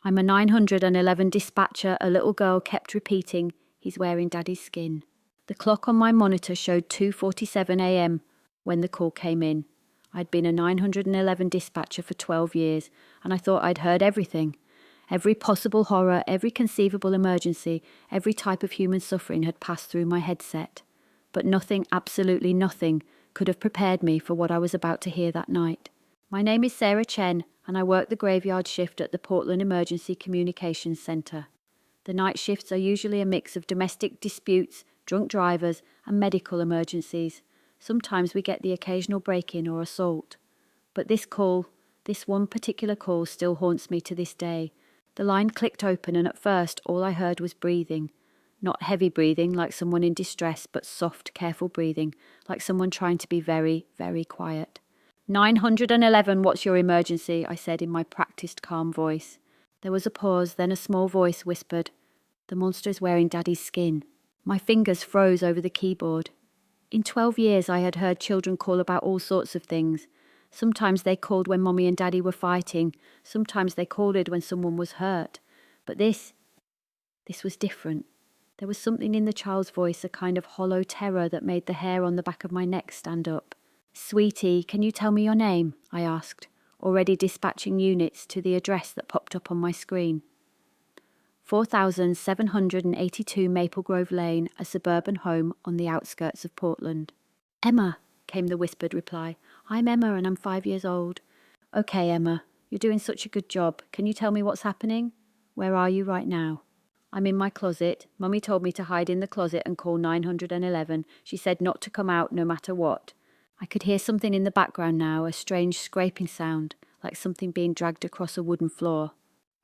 I'm a 911 dispatcher, a little girl kept repeating, he's wearing Daddy's skin. The clock on my monitor showed 2:47 a.m. when the call came in. I'd been a 911 dispatcher for 12 years, and I thought I'd heard everything. Every possible horror, every conceivable emergency, every type of human suffering had passed through my headset. But nothing, absolutely nothing, could have prepared me for what I was about to hear that night. My name is Sarah Chen, and I work the graveyard shift at the Portland Emergency Communications Center. The night shifts are usually a mix of domestic disputes, drunk drivers, and medical emergencies. Sometimes we get the occasional break-in or assault. But this one particular call still haunts me to this day. The line clicked open, and at first all I heard was breathing. Not heavy breathing like someone in distress, but soft, careful breathing, like someone trying to be very, very quiet. 911, what's your emergency? I said in my practiced calm voice. There was a pause, then a small voice whispered, the monster is wearing Daddy's skin. My fingers froze over the keyboard. In 12 years I had heard children call about all sorts of things. Sometimes they called when Mommy and Daddy were fighting. Sometimes they called it when someone was hurt. But this was different. There was something in the child's voice, a kind of hollow terror that made the hair on the back of my neck stand up. Sweetie, can you tell me your name? I asked, already dispatching units to the address that popped up on my screen. 4782 Maple Grove Lane, a suburban home on the outskirts of Portland. Emma, came the whispered reply. I'm Emma and I'm 5 years old. Okay, Emma, you're doing such a good job. Can you tell me what's happening? Where are you right now? I'm in my closet. Mummy told me to hide in the closet and call 911. She said not to come out no matter what. I could hear something in the background now, a strange scraping sound, like something being dragged across a wooden floor.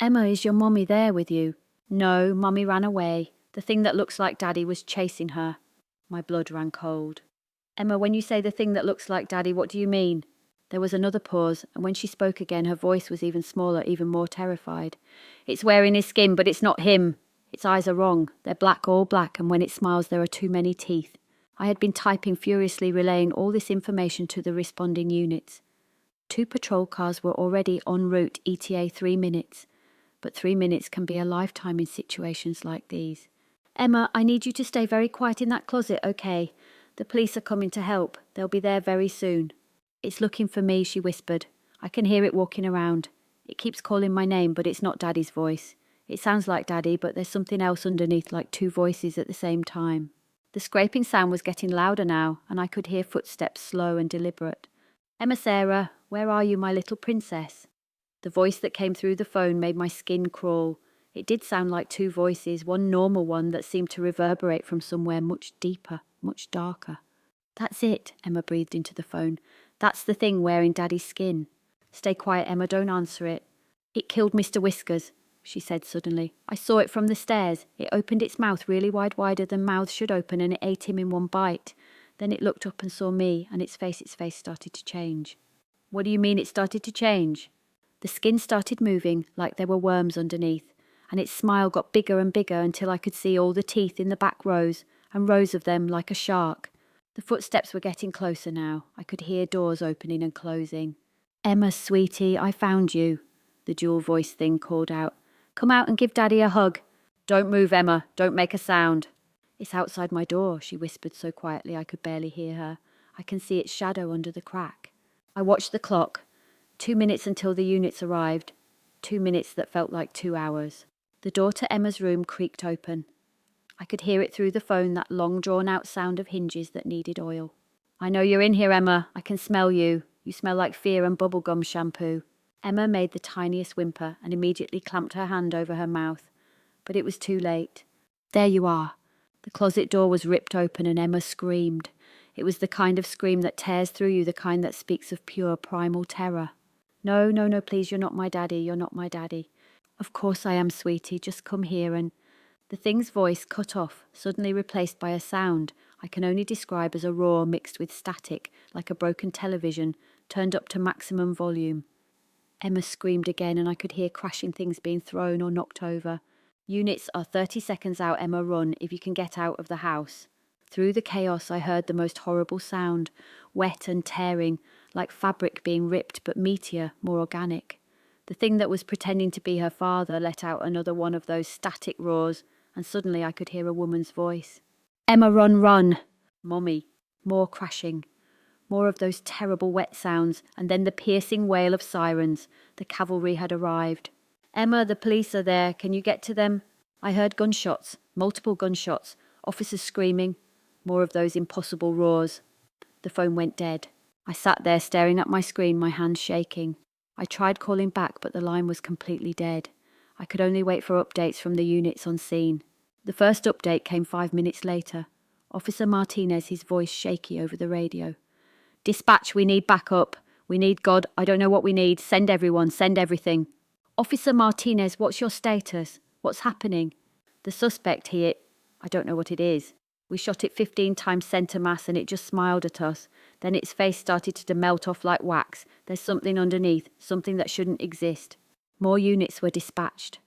Emma, is your Mummy there with you? No, Mummy ran away. The thing that looks like Daddy was chasing her. My blood ran cold. Emma, when you say the thing that looks like Daddy, what do you mean? There was another pause, and when she spoke again, her voice was even smaller, even more terrified. It's wearing his skin, but it's not him. Its eyes are wrong. They're black, all black, and when it smiles there are too many teeth. I had been typing furiously, relaying all this information to the responding units. 2 patrol cars were already en route, ETA 3 minutes. But 3 minutes can be a lifetime in situations like these. Emma, I need you to stay very quiet in that closet, okay? The police are coming to help. They'll be there very soon. It's looking for me, she whispered. I can hear it walking around. It keeps calling my name, but it's not Daddy's voice. It sounds like Daddy, but there's something else underneath, like 2 voices at the same time. The scraping sound was getting louder now, and I could hear footsteps slow and deliberate. Emma Sarah, where are you, my little princess? The voice that came through the phone made my skin crawl. It did sound like 2 voices, one normal one that seemed to reverberate from somewhere much deeper, much darker. That's it, Emma breathed into the phone. That's the thing wearing Daddy's skin. Stay quiet, Emma, don't answer it. It killed Mr. Whiskers, she said suddenly. I saw it from the stairs. It opened its mouth really wide, wider than mouths should open, and it ate him in one bite. Then it looked up and saw me, and its face started to change. What do you mean it started to change? The skin started moving like there were worms underneath, and its smile got bigger and bigger until I could see all the teeth in the back rows, and rows of them like a shark. The footsteps were getting closer now. I could hear doors opening and closing. Emma, sweetie, I found you, the dual-voiced thing called out. Come out and give Daddy a hug. Don't move, Emma. Don't make a sound. It's outside my door, she whispered so quietly I could barely hear her. I can see its shadow under the crack. I watched the clock. 2 minutes until the units arrived. 2 minutes that felt like 2 hours. The door to Emma's room creaked open. I could hear it through the phone, that long drawn-out sound of hinges that needed oil. I know you're in here, Emma. I can smell you. You smell like fear and bubblegum shampoo. Emma made the tiniest whimper and immediately clamped her hand over her mouth. But it was too late. There you are. The closet door was ripped open and Emma screamed. It was the kind of scream that tears through you, the kind that speaks of pure primal terror. No, please, you're not my daddy, you're not my daddy. Of course I am, sweetie, just come here and... The thing's voice cut off, suddenly replaced by a sound I can only describe as a roar mixed with static, like a broken television, turned up to maximum volume. Emma screamed again and I could hear crashing things being thrown or knocked over. Units are 30 seconds out, Emma, run, if you can get out of the house. Through the chaos I heard the most horrible sound, wet and tearing, like fabric being ripped but meatier, more organic. The thing that was pretending to be her father let out another one of those static roars, and suddenly I could hear a woman's voice. "Emma, run, run!" "Mummy." More crashing. More of those terrible wet sounds, and then the piercing wail of sirens. The cavalry had arrived. "Emma, the police are there. Can you get to them?" I heard gunshots, multiple gunshots, officers screaming. More of those impossible roars. The phone went dead. I sat there staring at my screen, my hands shaking. I tried calling back, but the line was completely dead. I could only wait for updates from the units on scene. The first update came 5 minutes later. Officer Martinez, his voice shaky over the radio. "Dispatch, we need backup. We need God. I don't know what we need. Send everyone. Send everything." "Officer Martinez, what's your status? What's happening?" "The suspect here, I don't know what it is. We shot it 15 times centre mass and it just smiled at us. Then its face started to melt off like wax. There's something underneath, something that shouldn't exist." More units were dispatched.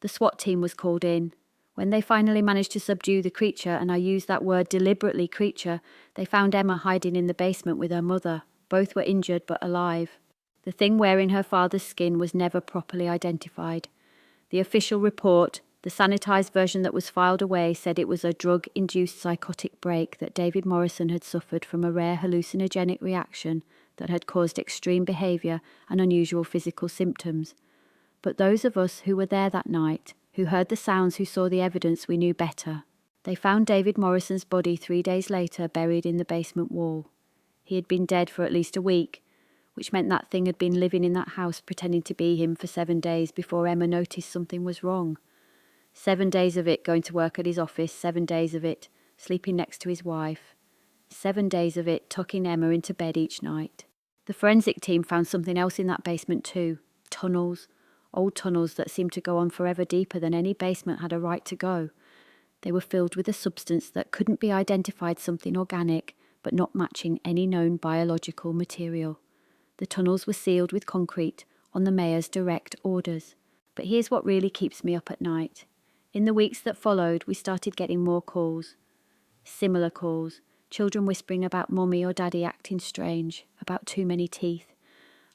The SWAT team was called in. When they finally managed to subdue the creature, and I use that word deliberately, creature, they found Emma hiding in the basement with her mother. Both were injured but alive. The thing wearing her father's skin was never properly identified. The official report, the sanitized version that was filed away, said it was a drug-induced psychotic break that David Morrison had suffered from a rare hallucinogenic reaction that had caused extreme behavior and unusual physical symptoms. But those of us who were there that night, who heard the sounds, who saw the evidence, we knew better. They found David Morrison's body 3 days later, buried in the basement wall. He had been dead for at least a week, which meant that thing had been living in that house pretending to be him for 7 days before Emma noticed something was wrong. 7 days of it going to work at his office, 7 days of it sleeping next to his wife, 7 days of it tucking Emma into bed each night. The forensic team found something else in that basement too. Tunnels. Old tunnels that seemed to go on forever deeper than any basement had a right to go. They were filled with a substance that couldn't be identified, something organic, but not matching any known biological material. The tunnels were sealed with concrete on the mayor's direct orders. But here's what really keeps me up at night. In the weeks that followed, we started getting more calls. Similar calls. Children whispering about mummy or daddy acting strange, about too many teeth,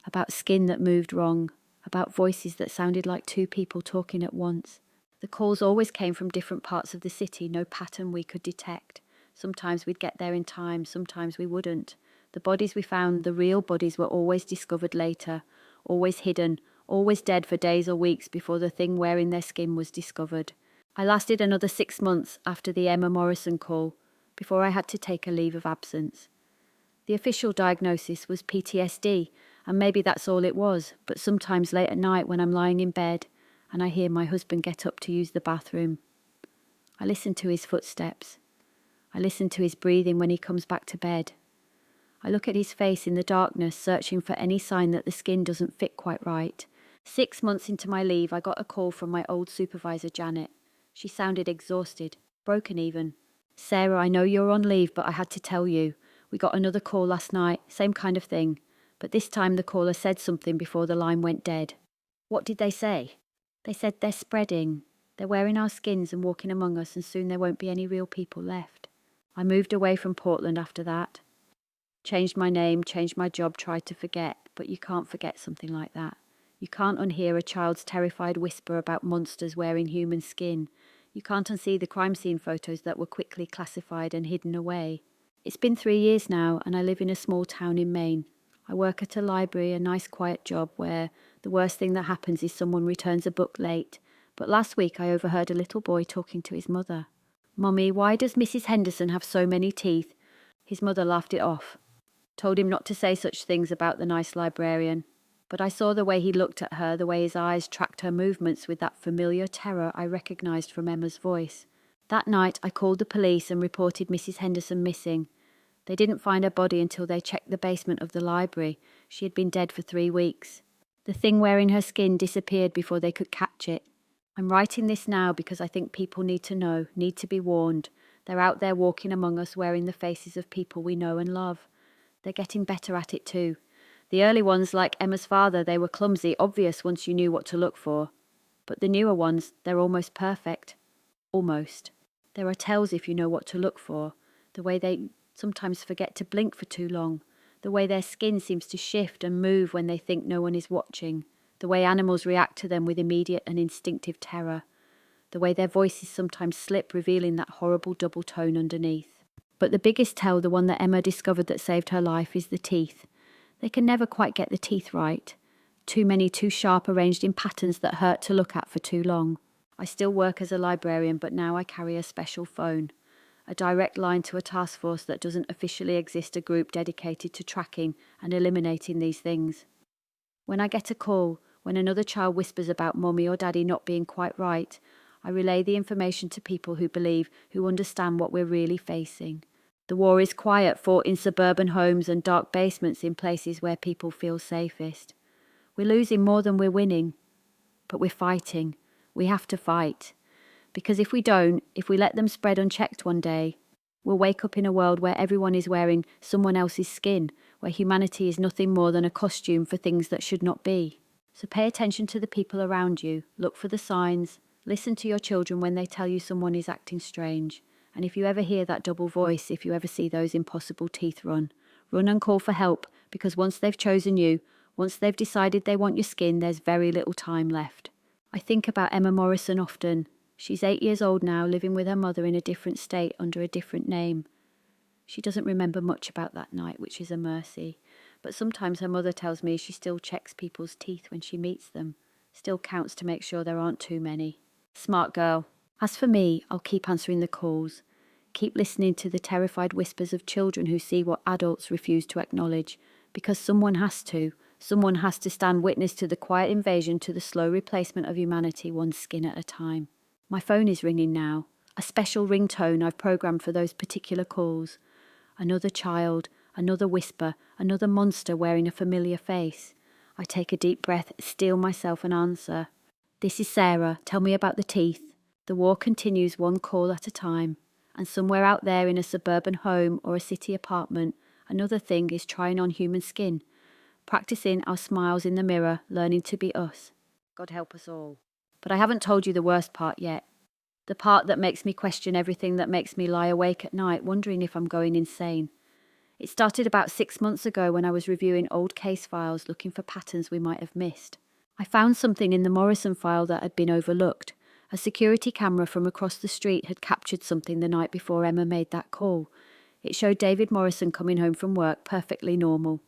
about skin that moved wrong, about voices that sounded like two people talking at once. The calls always came from different parts of the city, no pattern we could detect. Sometimes we'd get there in time, sometimes we wouldn't. The bodies we found, the real bodies, were always discovered later, always hidden, always dead for days or weeks before the thing wearing their skin was discovered. I lasted another 6 months after the Emma Morrison call, before I had to take a leave of absence. The official diagnosis was PTSD, and maybe that's all it was, but sometimes late at night when I'm lying in bed and I hear my husband get up to use the bathroom, I listen to his footsteps. I listen to his breathing when he comes back to bed. I look at his face in the darkness, searching for any sign that the skin doesn't fit quite right. 6 months into my leave, I got a call from my old supervisor, Janet. She sounded exhausted, broken even. "Sarah, I know you're on leave, but I had to tell you. We got another call last night, same kind of thing. But this time the caller said something before the line went dead." "What did they say?" "They said they're spreading. They're wearing our skins and walking among us, and soon there won't be any real people left." I moved away from Portland after that. Changed my name, changed my job, tried to forget, but you can't forget something like that. You can't unhear a child's terrified whisper about monsters wearing human skin. You can't unsee the crime scene photos that were quickly classified and hidden away. It's been 3 years now, and I live in a small town in Maine. I work at a library, a nice quiet job where the worst thing that happens is someone returns a book late. But last week I overheard a little boy talking to his mother. "Mummy, why does Mrs. Henderson have so many teeth?" His mother laughed it off, told him not to say such things about the nice librarian. But I saw the way he looked at her, the way his eyes tracked her movements with that familiar terror I recognized from Emma's voice. That night I called the police and reported Mrs. Henderson missing. They didn't find her body until they checked the basement of the library. She had been dead for 3 weeks. The thing wearing her skin disappeared before they could catch it. I'm writing this now because I think people need to know, need to be warned. They're out there walking among us wearing the faces of people we know and love. They're getting better at it too. The early ones, like Emma's father, they were clumsy, obvious once you knew what to look for. But the newer ones, they're almost perfect. Almost. There are tells if you know what to look for. The way they sometimes forget to blink for too long. The way their skin seems to shift and move when they think no one is watching. the way animals react to them with immediate and instinctive terror, the way their voices sometimes slip, revealing that horrible double tone underneath. But the biggest tell, the one that Emma discovered that saved her life, is the teeth. They can never quite get the teeth right. Too many, too sharp, arranged in patterns that hurt to look at for too long. I still work as a librarian, but now I carry a special phone. A direct line to a task force that doesn't officially exist, a group dedicated to tracking and eliminating these things. When I get a call, when another child whispers about mummy or daddy not being quite right, I relay the information to people who believe, who understand what we're really facing. The war is quiet, fought in suburban homes and dark basements in places where people feel safest. We're losing more than we're winning, but we're fighting. We have to fight. Because if we don't, if we let them spread unchecked one day, we'll wake up in a world where everyone is wearing someone else's skin, where humanity is nothing more than a costume for things that should not be. So pay attention to the people around you, look for the signs, listen to your children when they tell you someone is acting strange. And if you ever hear that double voice, if you ever see those impossible teeth, run and call for help, because once they've chosen you, once they've decided they want your skin, there's very little time left. I think about Emma Morrison often. She's 8 years old now, living with her mother in a different state under a different name. She doesn't remember much about that night, which is a mercy. But sometimes her mother tells me she still checks people's teeth when she meets them, still counts to make sure there aren't too many. Smart girl. As for me, I'll keep answering the calls. Keep listening to the terrified whispers of children who see what adults refuse to acknowledge, because someone has to. Someone has to stand witness to the quiet invasion, to the slow replacement of humanity one skin at a time. My phone is ringing now, a special ringtone I've programmed for those particular calls. Another child, another whisper, another monster wearing a familiar face. I take a deep breath, steel myself and answer. This is Sarah, tell me about the teeth. The war continues one call at a time, and somewhere out there in a suburban home or a city apartment, another thing is trying on human skin, practicing our smiles in the mirror, learning to be us. God help us all. But I haven't told you the worst part yet. The part that makes me question everything, that makes me lie awake at night, wondering if I'm going insane. It started about 6 months ago when I was reviewing old case files looking for patterns we might have missed. I found something in the Morrison file that had been overlooked. A security camera from across the street had captured something the night before Emma made that call. It showed David Morrison coming home from work, perfectly normal.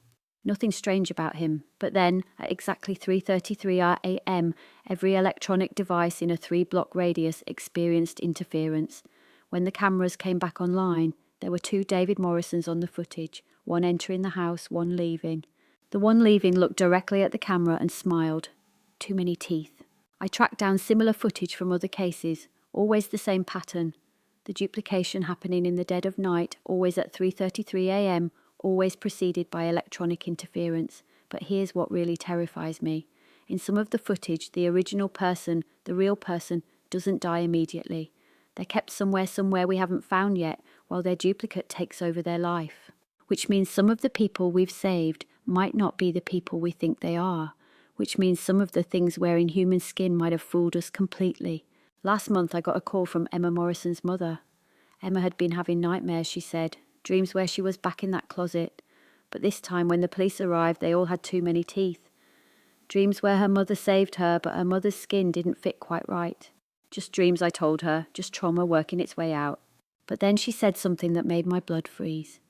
Nothing strange about him, but then, at exactly 3:33 a.m, every electronic device in a 3-block radius experienced interference. When the cameras came back online, there were 2 David Morrisons on the footage, one entering the house, one leaving. The one leaving looked directly at the camera and smiled. Too many teeth. I tracked down similar footage from other cases, always the same pattern. The duplication happening in the dead of night, always at 3:33 a.m, always preceded by electronic interference. But here's what really terrifies me. In some of the footage, the original person, the real person, doesn't die immediately. They're kept somewhere we haven't found yet, while their duplicate takes over their life. Which means some of the people we've saved might not be the people we think they are. Which means some of the things wearing human skin might have fooled us completely. Last month I got a call from Emma Morrison's mother. Emma had been having nightmares, she said. Dreams where she was back in that closet. But this time when the police arrived, they all had too many teeth. Dreams where her mother saved her, but her mother's skin didn't fit quite right. Just dreams, I told her, just trauma working its way out. But then she said something that made my blood freeze.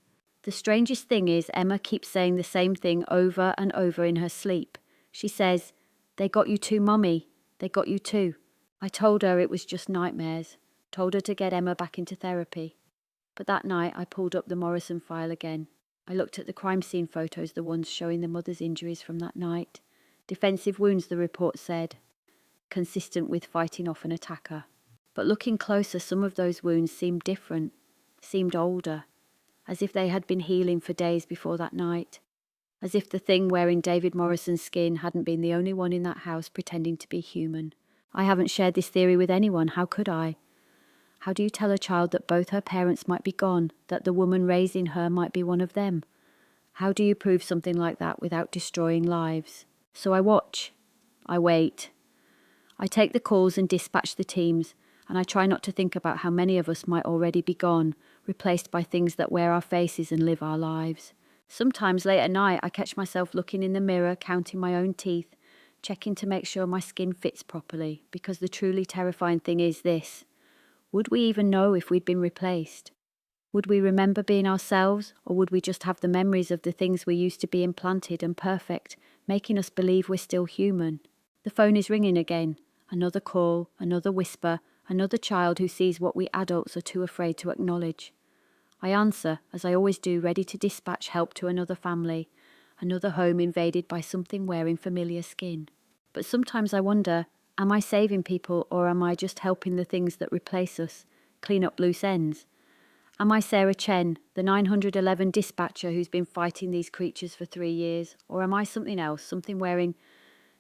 The strangest thing is Emma keeps saying the same thing over and over in her sleep. She says, "They got you too, Mummy. They got you too." I told her it was just nightmares. Told her to get Emma back into therapy. But that night I pulled up the Morrison file again. I looked at the crime scene photos, the ones showing the mother's injuries from that night. Defensive wounds, the report said. Consistent with fighting off an attacker. But looking closer, some of those wounds seemed different, seemed older, as if they had been healing for days before that night. As if the thing wearing David Morrison's skin hadn't been the only one in that house pretending to be human. I haven't shared this theory with anyone, how could I? How do you tell a child that both her parents might be gone, that the woman raising her might be one of them? How do you prove something like that without destroying lives? So I watch. I wait. I take the calls and dispatch the teams, and I try not to think about how many of us might already be gone, replaced by things that wear our faces and live our lives. Sometimes late at night I catch myself looking in the mirror, counting my own teeth, checking to make sure my skin fits properly, because the truly terrifying thing is this. Would we even know if we'd been replaced? Would we remember being ourselves, or would we just have the memories of the things we used to be implanted and perfect, making us believe we're still human? The phone is ringing again. Another call, another whisper, another child who sees what we adults are too afraid to acknowledge. I answer, as I always do, ready to dispatch help to another family, another home invaded by something wearing familiar skin. But sometimes I wonder, am I saving people, or am I just helping the things that replace us clean up loose ends? Am I Sarah Chen, the 911 dispatcher who's been fighting these creatures for 3 years? Or am I something else, something wearing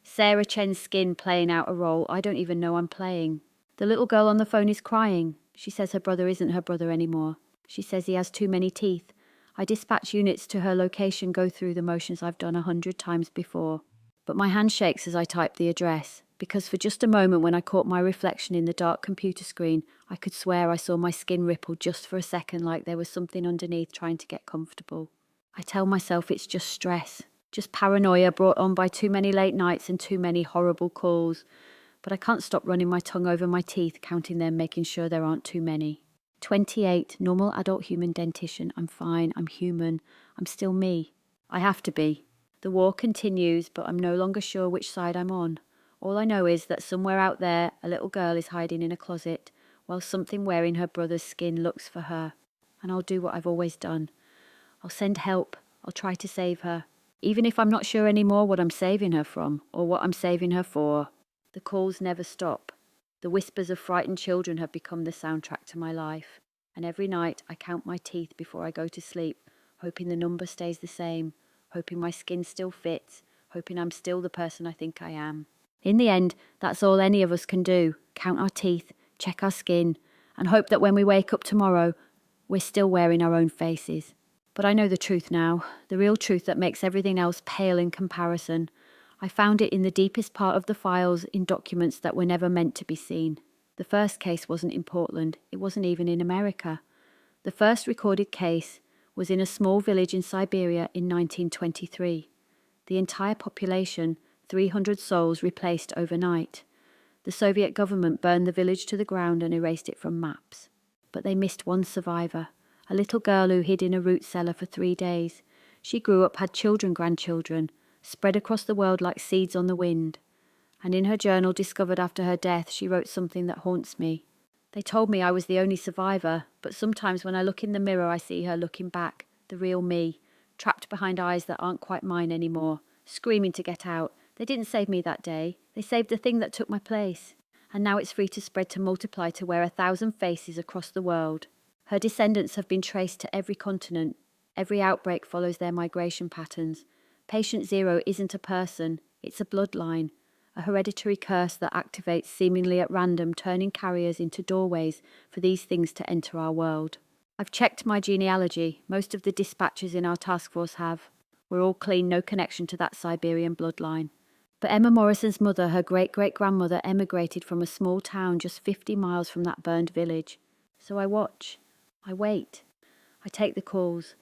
Sarah Chen's skin, playing out a role I don't even know I'm playing? The little girl on the phone is crying. She says her brother isn't her brother anymore. She says he has too many teeth. I dispatch units to her location, go through the motions I've done 100 times before. But my hand shakes as I type the address, because for just a moment when I caught my reflection in the dark computer screen, I could swear I saw my skin ripple just for a second, like there was something underneath trying to get comfortable. I tell myself it's just stress, just paranoia brought on by too many late nights and too many horrible calls. But I can't stop running my tongue over my teeth, counting them, making sure there aren't too many. 28, normal adult human dentition. I'm fine, I'm human, I'm still me. I have to be. The war continues, but I'm no longer sure which side I'm on. All I know is that somewhere out there, a little girl is hiding in a closet, while something wearing her brother's skin looks for her. And I'll do what I've always done. I'll send help. I'll try to save her. Even if I'm not sure anymore what I'm saving her from, or what I'm saving her for. The calls never stop. The whispers of frightened children have become the soundtrack to my life. And every night I count my teeth before I go to sleep, hoping the number stays the same, hoping my skin still fits, hoping I'm still the person I think I am. In the end, that's all any of us can do. Count our teeth, check our skin, and hope that when we wake up tomorrow, we're still wearing our own faces. But I know the truth now, the real truth that makes everything else pale in comparison. I found it in the deepest part of the files, in documents that were never meant to be seen. The first case wasn't in Portland. It wasn't even in America. The first recorded case was in a small village in Siberia in 1923. The entire population, 300 souls, replaced overnight. The Soviet government burned the village to the ground and erased it from maps. But they missed one survivor, a little girl who hid in a root cellar for 3 days. She grew up, had children, grandchildren, spread across the world like seeds on the wind. And in her journal discovered after her death, she wrote something that haunts me. They told me I was the only survivor, but sometimes when I look in the mirror I see her looking back, the real me, trapped behind eyes that aren't quite mine anymore, screaming to get out. They didn't save me that day. They saved the thing that took my place. And now it's free to spread, to multiply, to wear 1,000 faces across the world. Her descendants have been traced to every continent. Every outbreak follows their migration patterns. Patient zero isn't a person, it's a bloodline. A hereditary curse that activates seemingly at random, turning carriers into doorways for these things to enter our world. I've checked my genealogy. Most of the dispatchers in our task force have. We're all clean, no connection to that Siberian bloodline. But Emma Morrison's mother, her great-great-grandmother, emigrated from a small town just 50 miles from that burned village. So I watch. I wait. I take the calls.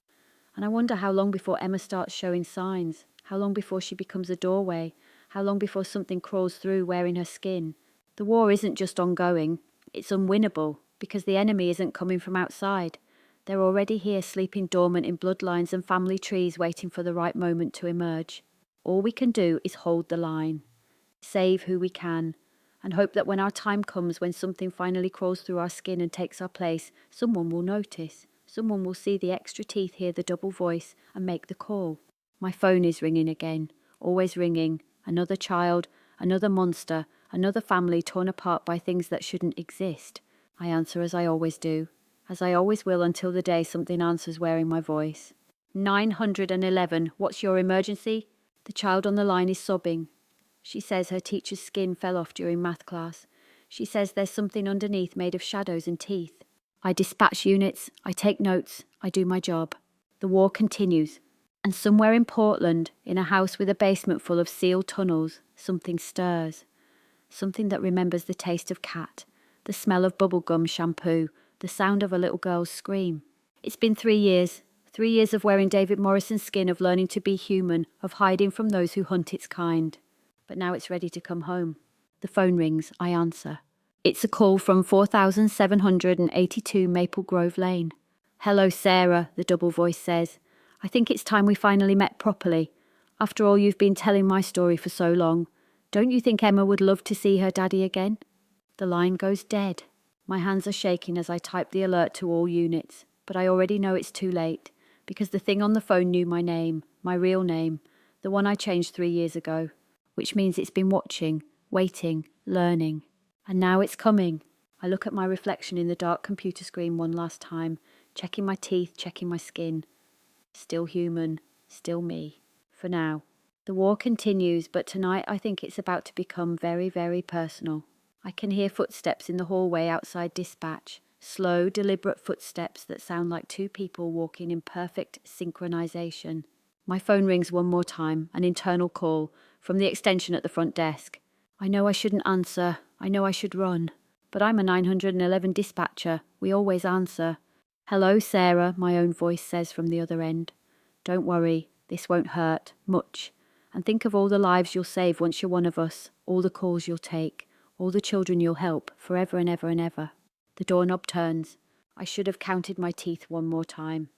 And I wonder how long before Emma starts showing signs. How long before she becomes a doorway. How long before something crawls through wearing her skin? The war isn't just ongoing, it's unwinnable, because the enemy isn't coming from outside. They're already here, sleeping dormant in bloodlines and family trees, waiting for the right moment to emerge. All we can do is hold the line, save who we can, and hope that when our time comes, when something finally crawls through our skin and takes our place, someone will notice. Someone will see the extra teeth, hear the double voice, and make the call. My phone is ringing again, always ringing. Another child, another monster, another family torn apart by things that shouldn't exist. I answer as I always do, as I always will until the day something answers wearing my voice. 911, what's your emergency? The child on the line is sobbing. She says her teacher's skin fell off during math class. She says there's something underneath made of shadows and teeth. I dispatch units, I take notes, I do my job. The war continues. And somewhere in Portland, in a house with a basement full of sealed tunnels, something stirs. Something that remembers the taste of cat, the smell of bubblegum shampoo, the sound of a little girl's scream. It's been 3 years. 3 years of wearing David Morrison's skin, of learning to be human, of hiding from those who hunt its kind. but now it's ready to come home. The phone rings. I answer. It's a call from 4782 Maple Grove Lane. Hello, Sarah, the double voice says. I think it's time we finally met properly. After all you've been telling my story for so long, don't you think Emma would love to see her daddy again? The line goes dead. My hands are shaking as I type the alert to all units, but I already know it's too late, because the thing on the phone knew my name, my real name, the one I changed 3 years ago, which means it's been watching, waiting, learning. And now it's coming. I look at my reflection in the dark computer screen one last time, checking my teeth, checking my skin. Still human, still me. For now. The war continues, but tonight I think it's about to become very, very personal. I can hear footsteps in the hallway outside dispatch. Slow, deliberate footsteps that sound like two people walking in perfect synchronization. My phone rings one more time, an internal call, from the extension at the front desk. I know I shouldn't answer. I know I should run. But I'm a 911 dispatcher. We always answer. Hello, Sarah, my own voice says from the other end. Don't worry. This won't hurt. Much. And think of all the lives you'll save once you're one of us. All the calls you'll take. All the children you'll help. Forever and ever and ever. The doorknob turns. I should have counted my teeth one more time.